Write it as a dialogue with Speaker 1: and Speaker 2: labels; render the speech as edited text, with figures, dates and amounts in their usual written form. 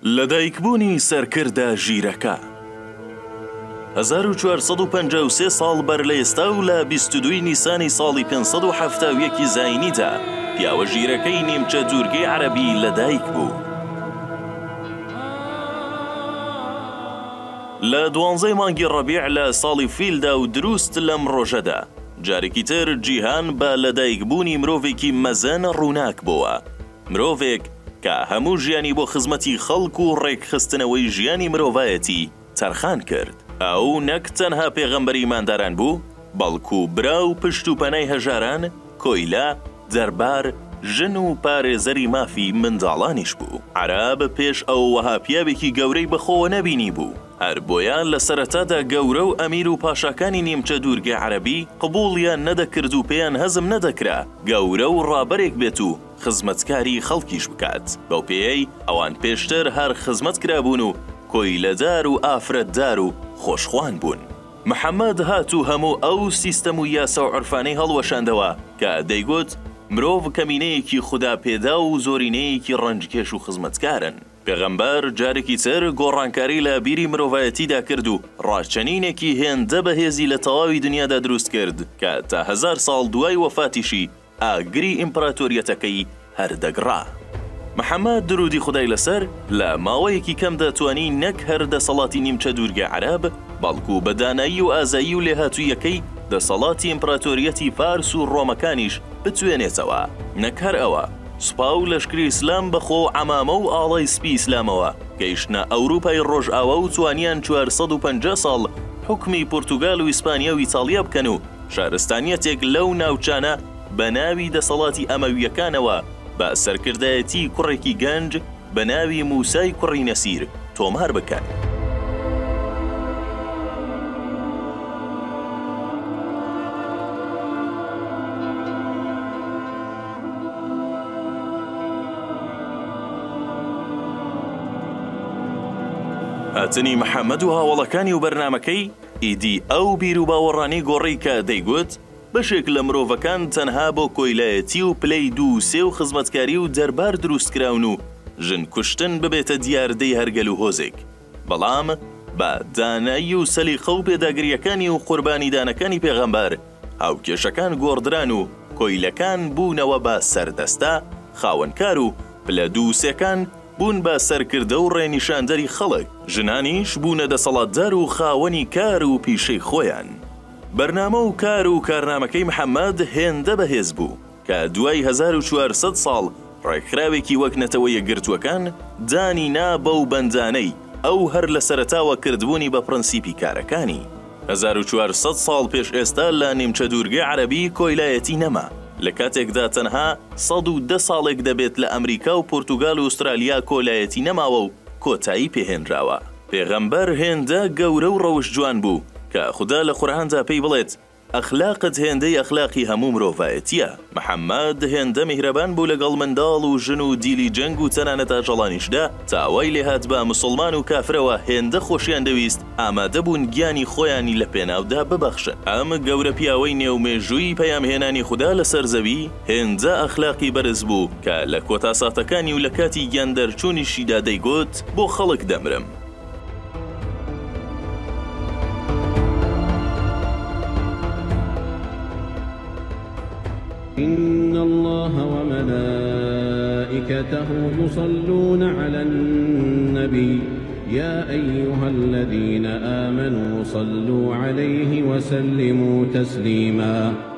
Speaker 1: لەدایکبوونی سەرکردە ژیرەکە 1453 ساڵ بەر لە ئێستا و لە 22 نیسانی ساڵی 571 زاینیدا پیاوە ژیرەکەی نیمچە دوورگەی عەرەبی لەدایک بوو. لە 12 مانگی ڕەبیع لە ساڵی فیلدا و دروست لەم ڕۆژەدا جارێکی تر جیهان بە لەدایکبوونی مرۆڤێکی مەزن ڕووناک بووە، مرۆڤێک کە هەموو ژیانی بۆ خزمەتی خەڵک و ڕێکخستنەوەی ژیانی مرۆڤایەتی تەرخان کرد. ئەو نەک تەنها پێغەمبەری مانداران بوو، بەڵکو برا و پشت و پەنای هەژاران، کۆیلا، دەربار، ژن و پارێزەری مافی منداڵانیش بوو. عەراب پێش ئەو وەها پیاوێکی گەورەی بەخۆوە نەبینی بوو، هەر بۆیان لە سەرەتادا گەورە و ئەمیر و پاشاکانی نیمچە دوورگەی عەرەبی قبوڵیان نەدەکرد و پێیان هەزم نەدەکرا گەورە و ڕابەرێک بێت و خزمەتکاری خەڵکیش بکات. بەو پێیەی ئەوان پێشتر هەر خزمەت کرابوون و کۆیلەدار و ئافرەتدار و خۆشخوان بوون. محەممەد هات و هەموو ئەو سیستەم و یاسە و عرفانەی هەڵوەشاندەوە کە دەیگوت مرۆڤ کەمینەیەکی خوددا پێدا و زۆرینەیەکی ڕەنجکێش و خزمەتکارن. پێغەمبەر جارێکی تر گۆڕانکاری لە بیری مرۆڤایەتیدا کرد و ڕاچەنینێکی هێندە بەهێزی لە تەواوی دنیادا دروست کرد کە تا 1000 ساڵ دوای وەفاتیشی ئاگری ئیمپراتۆریەتەکەی هەردەگڕا. محەممەد درودی خودای لەسەر لە ماوەیەکی کەم دەتوانی نەک هەر دەسەڵاتی نیمچە دوورگەی عەرەب بەڵکو بە دانایی و ئازایی و لێهاتوویەکەی دەسەڵاتی ئیمپراتۆریەتی فارس و ڕۆمەکانیش بتوێنێتەوە. نەک هەر ئەوە، سوپا و لەشکری ئیسلام بەخۆ عەمامە و ئاڵای سپی ئیسلامەوە گەیشتنە ئەوروپای ڕۆژئاوا و توانیان 450 ساڵ حکمی پورتوگال و ئیسپانیا و ئیتاڵیا بکەن و شارستانیەتێک لەو ناوچانە بە ناوی دەسەڵاتی ئەمەویەکانەوە بە سەرکردایەتی کوڕێکی گەنج بە ناوی موسای کوڕی نەسیر تۆمار بکەن. هاتنی محەممەد و هاوڵەکانی و بەرنامەکەی ئیدی ئەو بیر و باوەڕانی گۆڕی کە دەیگوت بەشێک لە مرۆڤەکان تەنها بۆ کۆیلایەتی و پلەی دوو سێ و خزمەتکاری و دەربار دروست کراون و ژن کوشتن ببێتە دیاردەی هەرگەل و هۆزێک، بەڵام بە دانایی و سەلیقە و پێداگریەکانی و قوربانیدانەکانی پێغەمبەر هاوکێشەکان گۆڕدران و کۆیلەکان بوونەوە بە سەردەستا، خاوەنکار و پلە دوو سێکان بوون بە سەرکردە و ڕێنیشاندەری خەڵک، ژنانیش بوونە دەسەڵاتدار و خاوەنی کار و پیشەی خۆیان. بەرنامە و کار و کارنامەکەی محەممەد هێندە بەهێز بوو کە دوای 1400 ساڵ ڕێکخراوێکی وەک نەتەوە یەکگرتووەکان دانی نا بەو بەندانەی ئەو هەر لە سەرەتاوە کردبوونی بە پرەنسیپی کارەکانی. 1400 ساڵ پێش ئێستا لە نیمچە دوورگەی عەرەبی کۆیلایەتی نەما، لە کاتێکدا تەنها 110 ساڵێک دەبێت لە ئەمریکا و پورتوگال و ئوسترالیا کۆلایەتی نەماوە و کۆتایی پێهێنراوە. پێغەمبەر هێندە گەورە و ڕەوش جوان بوو کە خوددا لە قورئاندا پێی بڵێت ئەخلاقت هێندەی ئەخلاقی هەموو مرۆڤایەتیە. محەممەد هێندە میهرەبان بوو لەگەڵ منداڵ و ژن و دیلی جەنگ و تەنانەت ئاژەڵانیشدا، تاوای لێهات بە موسڵمان و کافرەوە هێندە خۆشیان دەویست ئامادە بوون گیانی خۆیانی لە پێناودا ببەخشن. ئەم گەورە پیاوەی نێومێژووی پەیامهێنانی خوددا لەسەر زەوی هێندە ئەخلاقی بەرز بوو کە لە کۆتاساتەکانی و لە کاتی گیان دەرچوونیشیدا دەیگوت بۆ خەڵک دەمرم.
Speaker 2: إن الله وملائكته يصلون على النبي يا أيها الذين آمنوا صلوا عليه وسلموا تسليما